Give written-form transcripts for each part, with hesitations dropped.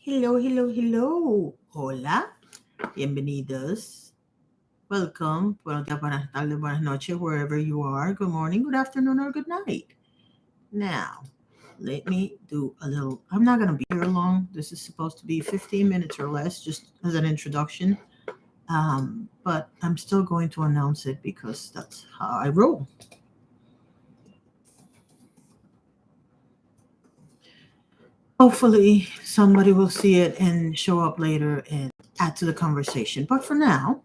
Hello, hello, hello. Hola, bienvenidos. Welcome. Buenos días, buenas tardes, buenas noches, wherever you are. Good morning, good afternoon, or good night. Now, let me do a little. I'm not going to be here long. This is supposed to be 15 minutes or less, just as an introduction. But I'm still going to announce it because that's how I roll. Hopefully, somebody will see it and show up later and add to the conversation. But for now,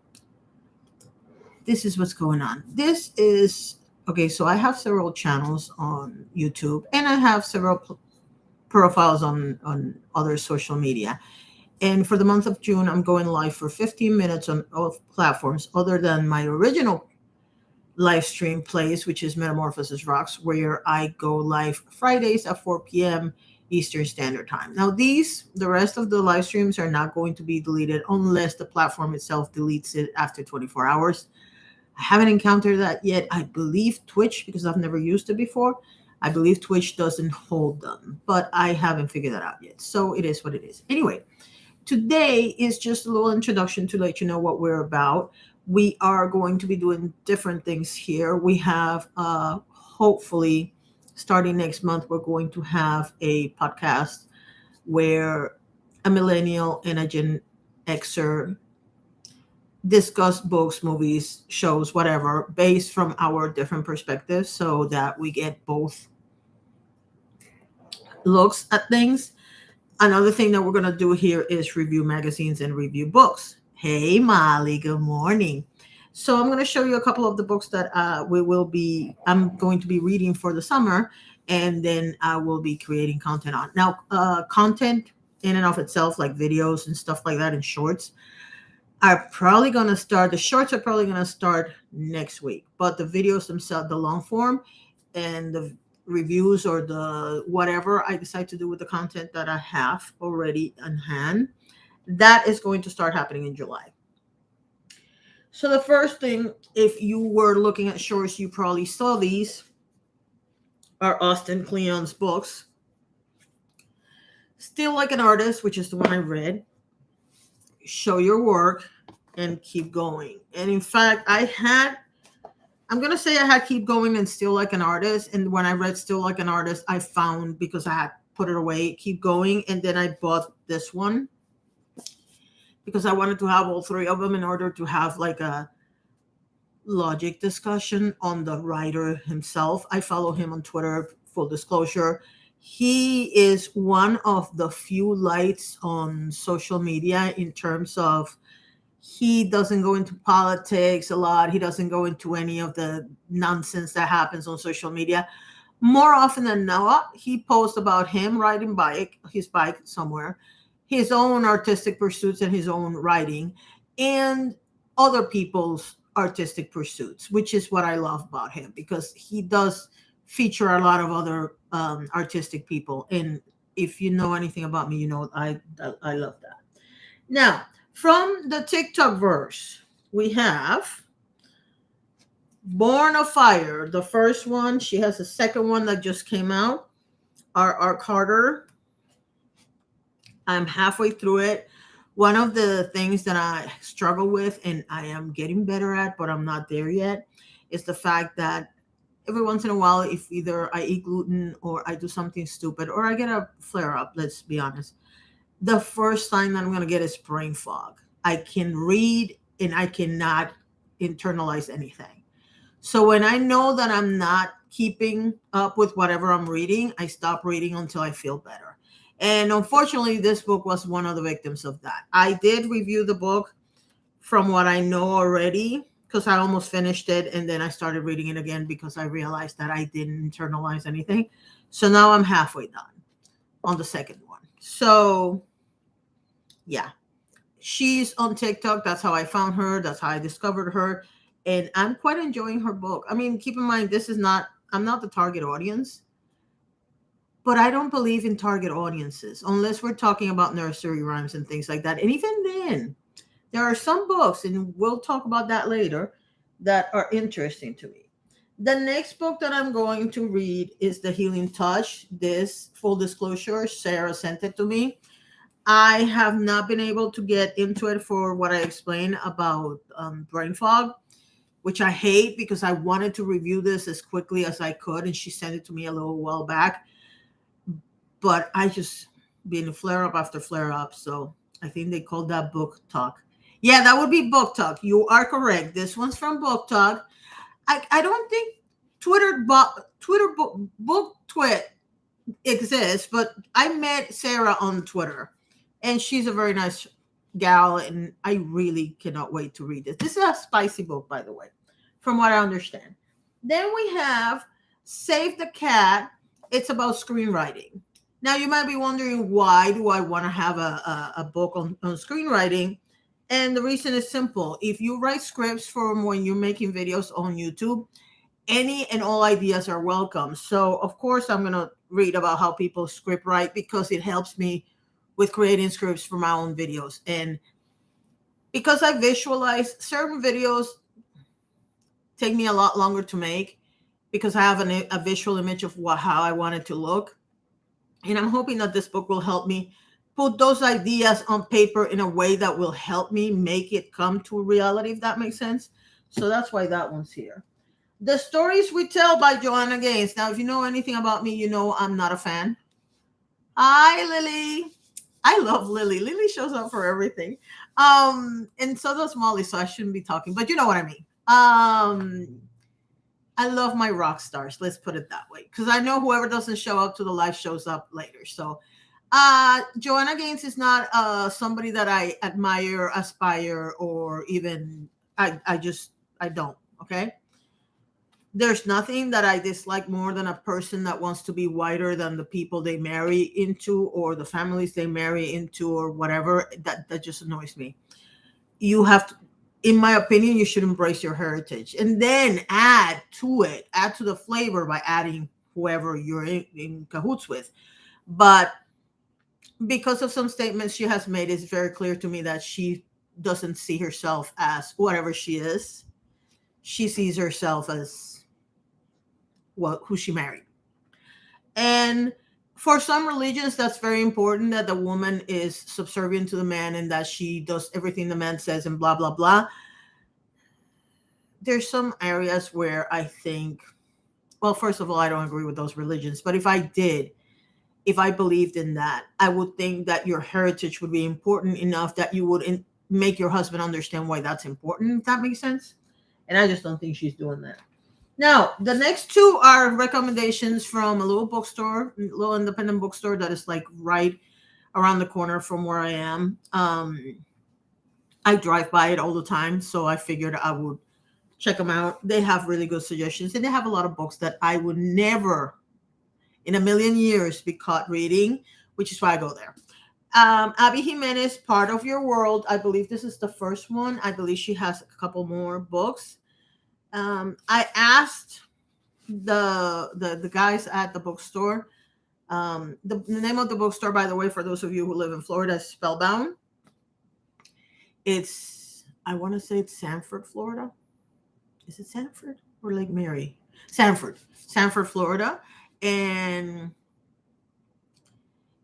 this is what's going on. This is okay. So I have several channels on YouTube, and I have several profiles on other social media. And for the month of June, I'm going live for 15 minutes on all platforms, other than my original live stream place, which is Metamorphosis Rocks, where I go live Fridays at 4 p.m. Eastern Standard Time. Now, the rest of the live streams are not going to be deleted unless the platform itself deletes it after 24 hours. I haven't encountered that yet. I believe Twitch, because I've never used it before, I believe Twitch doesn't hold them, but I haven't figured that out yet. So it is what it is. Anyway, today is just a little introduction to let you know what we're about. We are going to be doing different things here. We have, hopefully, starting next month, we're going to have a podcast where a millennial and a Gen Xer discuss books, movies, shows, whatever, based from our different perspectives so that we get both looks at things. Another thing that we're going to do here is review magazines and review books. Hey, Molly, good morning. So I'm going to show you a couple of the books that I'm going to be reading for the summer, and then I will be creating content on. Now, content in and of itself, like videos and stuff like that and shorts, are probably going to start. The shorts are probably going to start next week, but the videos themselves, the long form and the reviews or the whatever I decide to do with the content that I have already on hand, that is going to start happening in July. So the first thing, if you were looking at shorts, you probably saw these are Austin Kleon's books. Still Like an Artist, which is the one I read, Show Your Work, and Keep Going. And in fact, I'm going to say I had Keep Going and Still Like an Artist. And when I read Still Like an Artist, I found, because I had put it away, Keep Going. And then I bought this one because I wanted to have all three of them in order to have like a logic discussion on the writer himself. I follow him on Twitter, full disclosure. He is one of the few lights on social media in terms of he doesn't go into politics a lot. He doesn't go into any of the nonsense that happens on social media. More often than not, he posts about him riding his bike somewhere, his own artistic pursuits and his own writing, and other people's artistic pursuits, which is what I love about him, because he does feature a lot of other artistic people. And if you know anything about me, you know I love that. Now, from the TikTok verse, we have Born of Fire, the first one. She has a second one that just came out, R. Carter. I'm halfway through it. One of the things that I struggle with, and I am getting better at, but I'm not there yet, is the fact that every once in a while, if either I eat gluten or I do something stupid or I get a flare up, let's be honest, the first sign that I'm going to get is brain fog. I can read and I cannot internalize anything. So when I know that I'm not keeping up with whatever I'm reading, I stop reading until I feel better. And unfortunately, this book was one of the victims of that. I did review the book from what I know already, because I almost finished it, and then I started reading it again because I realized that I didn't internalize anything. So now I'm halfway done on the second one. So yeah, she's on TikTok. That's how I found her. That's how I discovered her. And I'm quite enjoying her book. I mean, keep in mind, I'm not the target audience, but I don't believe in target audiences unless we're talking about nursery rhymes and things like that. And even then, there are some books, and we'll talk about that later, that are interesting to me. The next book that I'm going to read is The Healing Touch. This, full disclosure, Sarah sent it to me. I have not been able to get into it for what I explained about brain fog, which I hate because I wanted to review this as quickly as I could, and she sent it to me a little while back. But I just been flare up after flare up, so I think they called that book talk. Yeah, that would be book talk. You are correct. This one's from book talk. I don't think Twitter book twit exists, but I met Sarah on Twitter, and she's a very nice gal, and I really cannot wait to read this. This is a spicy book, by the way, from what I understand. Then we have Save the Cat. It's about screenwriting. Now you might be wondering, why do I want to have a book on screenwriting? And the reason is simple. If you write scripts for when you're making videos on YouTube, any and all ideas are welcome. So of course I'm gonna read about how people script write, because it helps me with creating scripts for my own videos. And because I visualize, certain videos take me a lot longer to make because I have a visual image of how I want it to look. And I'm hoping that this book will help me put those ideas on paper in a way that will help me make it come to reality, if that makes sense. So that's why that one's here. The Stories We Tell by Joanna Gaines. Now, if you know anything about me, you know I'm not a fan. Hi, Lily. I love Lily. Lily shows up for everything. And so does Molly, so I shouldn't be talking, but you know what I mean. I love my rock stars. Let's put it that way. Because I know whoever doesn't show up to the live shows up later. So Joanna Gaines is not somebody that I admire, aspire, or even I don't. Okay. There's nothing that I dislike more than a person that wants to be whiter than the people they marry into, or the families they marry into, or whatever. That just annoys me. You have to, in my opinion, you should embrace your heritage and then add to the flavor by adding whoever you're in cahoots with. But because of some statements she has made, it's very clear to me that she doesn't see herself as whatever she is. She sees herself as who she married. And for some religions, that's very important, that the woman is subservient to the man and that she does everything the man says and blah, blah, blah. There's some areas where I think, well, first of all, I don't agree with those religions. But if I believed in that, I would think that your heritage would be important enough that you would make your husband understand why that's important, if that makes sense. And I just don't think she's doing that. Now, the next two are recommendations from a little bookstore, little independent bookstore that is like right around the corner from where I am. I drive by it all the time, so I figured I would check them out. They have really good suggestions, and they have a lot of books that I would never in a million years be caught reading, which is why I go there. Abby Jimenez, Part of Your World. I believe this is the first one. I believe she has a couple more books. I asked the guys at the bookstore. The name of the bookstore, by the way, for those of you who live in Florida, is Spellbound. I want to say it's Sanford, Florida. Is it Sanford or Lake Mary? Sanford, Florida. And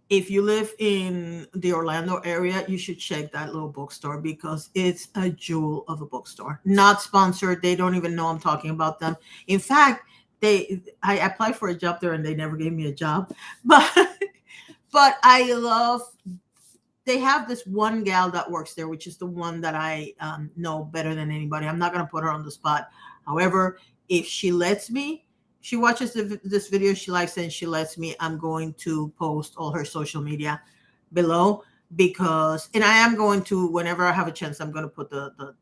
if you live in the Orlando area, you should check that little bookstore because it's a jewel of a bookstore. Not sponsored. They don't even know I'm talking about them. In fact, I applied for a job there and they never gave me a job. But they have this one gal that works there, which is the one that I know better than anybody. I'm not going to put her on the spot. However, if she lets me, she watches this video, she likes it, and she lets me, I'm going to post all her social media below and I am going to, whenever I have a chance, I'm going to put the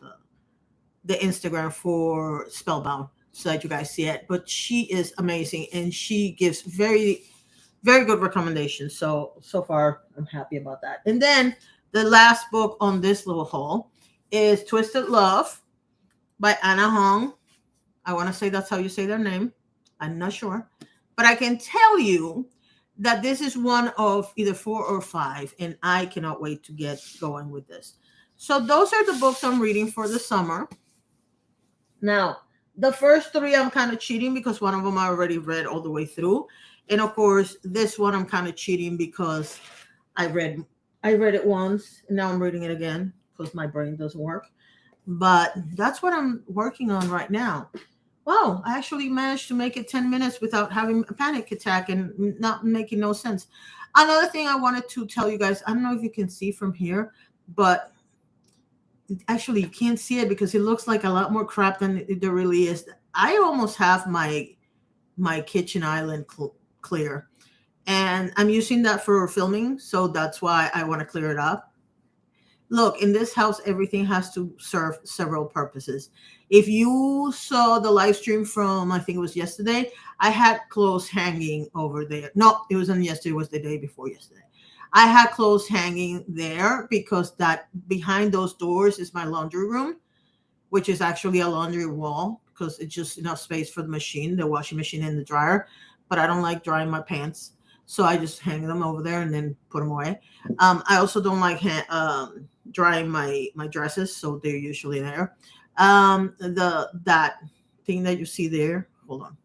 Instagram for Spellbound so that you guys see it. But she is amazing and she gives very, very good recommendations. So far, I'm happy about that. And then the last book on this little haul is Twisted Love by Anna Hong. I want to say that's how you say their name. I'm not sure, but I can tell you that this is one of either 4 or 5, and I cannot wait to get going with this. So those are the books I'm reading for the summer. Now, the first 3, I'm kind of cheating because one of them I already read all the way through. And of course, this one I'm kind of cheating because I read I read it once and now I'm reading it again because my brain doesn't work. But that's what I'm working on right now. Wow, I actually managed to make it 10 minutes without having a panic attack and not making no sense. Another thing I wanted to tell you guys, I don't know if you can see from here, but actually you can't see it because it looks like a lot more crap than there really is. I almost have my kitchen island clear, and I'm using that for filming, so that's why I want to clear it up. Look, in this house, everything has to serve several purposes. If you saw the live stream from, I think it was yesterday, I had clothes hanging over there. No, it wasn't yesterday, it was the day before yesterday. I had clothes hanging there because that behind those doors is my laundry room, which is actually a laundry wall because it's just enough space for the machine, the washing machine and the dryer. But I don't like drying my pants. So I just hang them over there and then put them away. I also don't like drying my dresses, so they're usually there. That thing that you see there, hold on.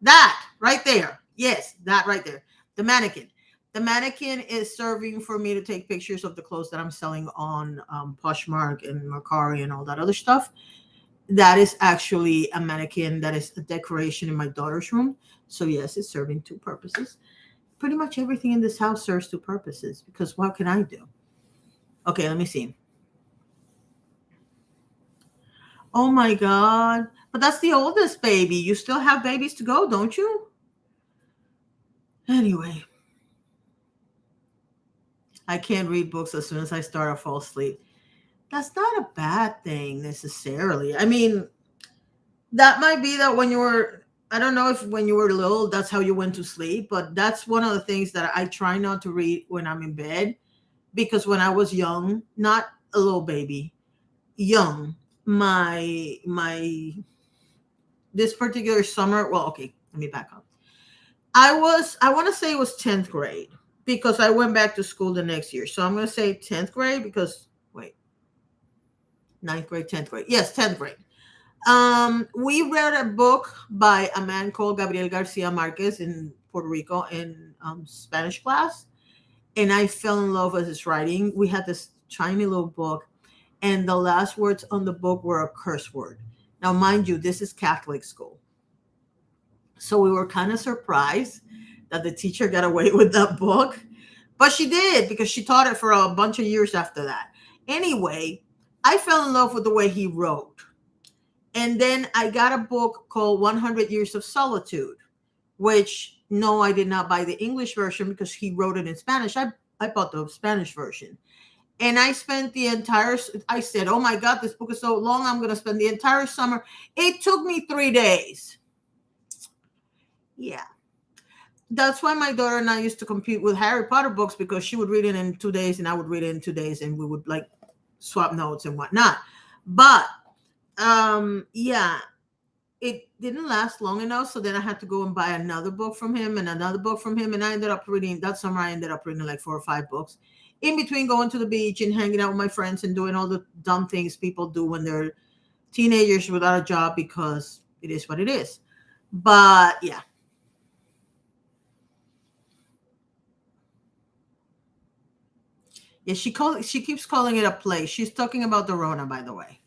That right there. Yes, that right there. The mannequin. The mannequin is serving for me to take pictures of the clothes that I'm selling on Poshmark and Mercari and all that other stuff. That is actually a mannequin that is a decoration in my daughter's room. So yes, it's serving two purposes. Pretty much everything in this house serves two purposes because what can I do? Okay, let me see. Oh my God. But that's the oldest baby. You still have babies to go, don't you? Anyway, I can't read books as soon as I start to fall asleep. That's not a bad thing necessarily. I mean, that might be that when you were, I don't know if when you were little, that's how you went to sleep, but that's one of the things that I try not to read when I'm in bed because when I was young, not a little baby, young, my this particular summer, well, okay, let me back up. I want to say it was 10th grade because I went back to school the next year. So I'm going to say 10th grade because, wait, ninth grade, 10th grade. Yes, 10th grade. We read a book by a man called Gabriel Garcia Marquez in Puerto Rico in Spanish class. And I fell in love with his writing. We had this tiny little book, and the last words on the book were a curse word. Now, mind you, this is Catholic school. So we were kind of surprised that the teacher got away with that book. But she did because she taught it for a bunch of years after that. Anyway, I fell in love with the way he wrote. And then I got a book called 100 Years of Solitude, which no, I did not buy the English version because he wrote it in Spanish. I bought the Spanish version. And I spent the entire, I said, oh my God, this book is so long. I'm going to spend the entire summer. It took me 3 days. Yeah. That's why my daughter and I used to compete with Harry Potter books because she would read it in 2 days and I would read it in 2 days and we would like swap notes and whatnot. But yeah, it didn't last long enough. So then I had to go and buy another book from him and another book from him. And I ended up reading that summer. I ended up reading like 4 or 5 books in between going to the beach and hanging out with my friends and doing all the dumb things people do when they're teenagers without a job because it is what it is. But yeah. Yeah, she keeps calling it a play. She's talking about the Rona, by the way.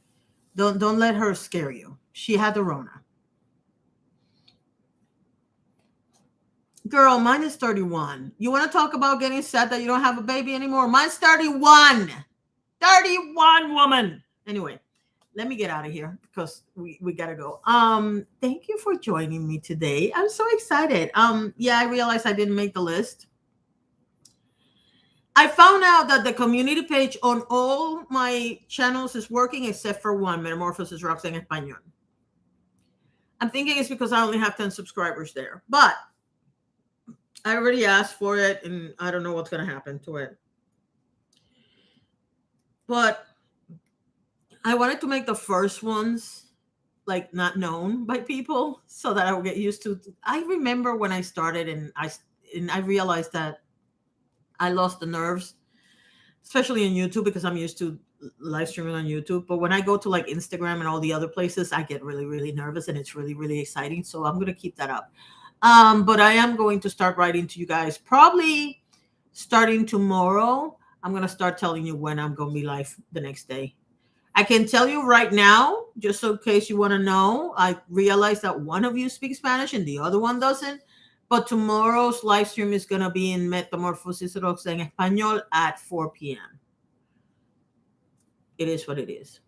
Don't let her scare you. She had the Rona. Girl, mine is 31. You want to talk about getting sad that you don't have a baby anymore? Mine's 31. 31, woman. Anyway, let me get out of here because we gotta go. Thank you for joining me today. I'm so excited. Yeah, I realized I didn't make the list. I found out that the community page on all my channels is working except for one, Metamorphosis Roxanne Español. I'm thinking it's because I only have 10 subscribers there, but I already asked for it and I don't know what's going to happen to it. But I wanted to make the first ones like not known by people so that I would get used to. I remember when I started and I realized that I lost the nerves, especially on YouTube because I'm used to live streaming on YouTube. But when I go to like Instagram and all the other places, I get really, really nervous and it's really, really exciting. So I'm going to keep that up. But I am going to start writing to you guys probably Starting tomorrow, I'm going to start telling you when I'm going to be live the next day. I can tell you right now, just so in case you want to know, I realize that one of you speaks Spanish and the other one doesn't. But tomorrow's live stream is going to be in Metamorfosis Roxa en Español at 4 p.m. It is what it is.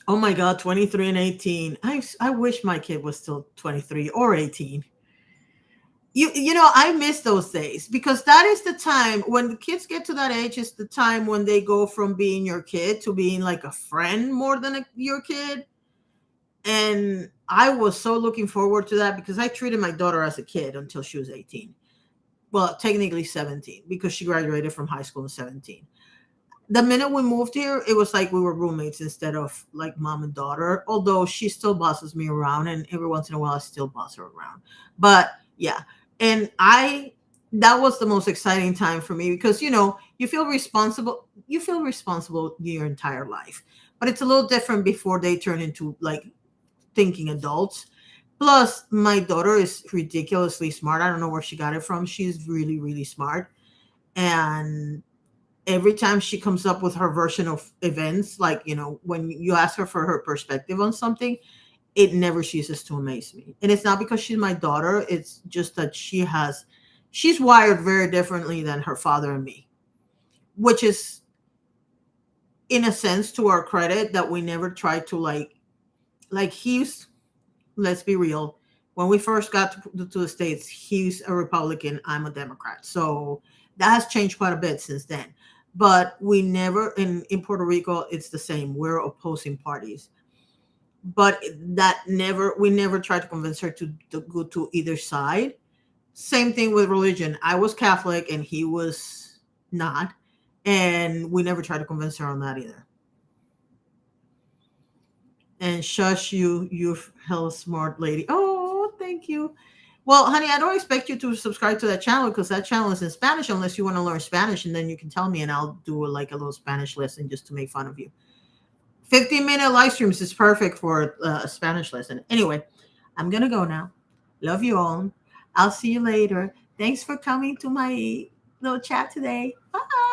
Oh my God, 23 and 18. I wish my kid was still 23 or 18. You know, I miss those days because that is the time when the kids get to that age, is the time when they go from being your kid to being like a friend more than your kid. And I was so looking forward to that because I treated my daughter as a kid until she was 18. Well, technically 17 because she graduated from high school in 17. The minute we moved here, it was like we were roommates instead of like mom and daughter, although she still bosses me around and every once in a while I still boss her around. But yeah, and that was the most exciting time for me because you feel responsible your entire life. But it's a little different before they turn into like thinking adults. Plus, my daughter is ridiculously smart. I don't know where she got it from. She's really, really smart. And every time she comes up with her version of events, like, when you ask her for her perspective on something, it never ceases to amaze me. And it's not because she's my daughter, it's just that she's wired very differently than her father and me, which is, in a sense, to our credit, that we never tried to he's, let's be real, when we first got to the States, he's a Republican, I'm a Democrat. So that has changed quite a bit since then. But we never, in Puerto Rico, it's the same. We're opposing parties. But we never tried to convince her to go to either side. Same thing with religion. I was Catholic and he was not. And we never tried to convince her on that either. And shush, you hell smart lady. Oh, thank you. Well, honey, I don't expect you to subscribe to that channel because that channel is in Spanish unless you want to learn Spanish, and then you can tell me and I'll do like a little Spanish lesson just to make fun of you. 15-minute live streams is perfect for a Spanish lesson. Anyway, I'm going to go now. Love you all. I'll see you later. Thanks for coming to my little chat today. Bye.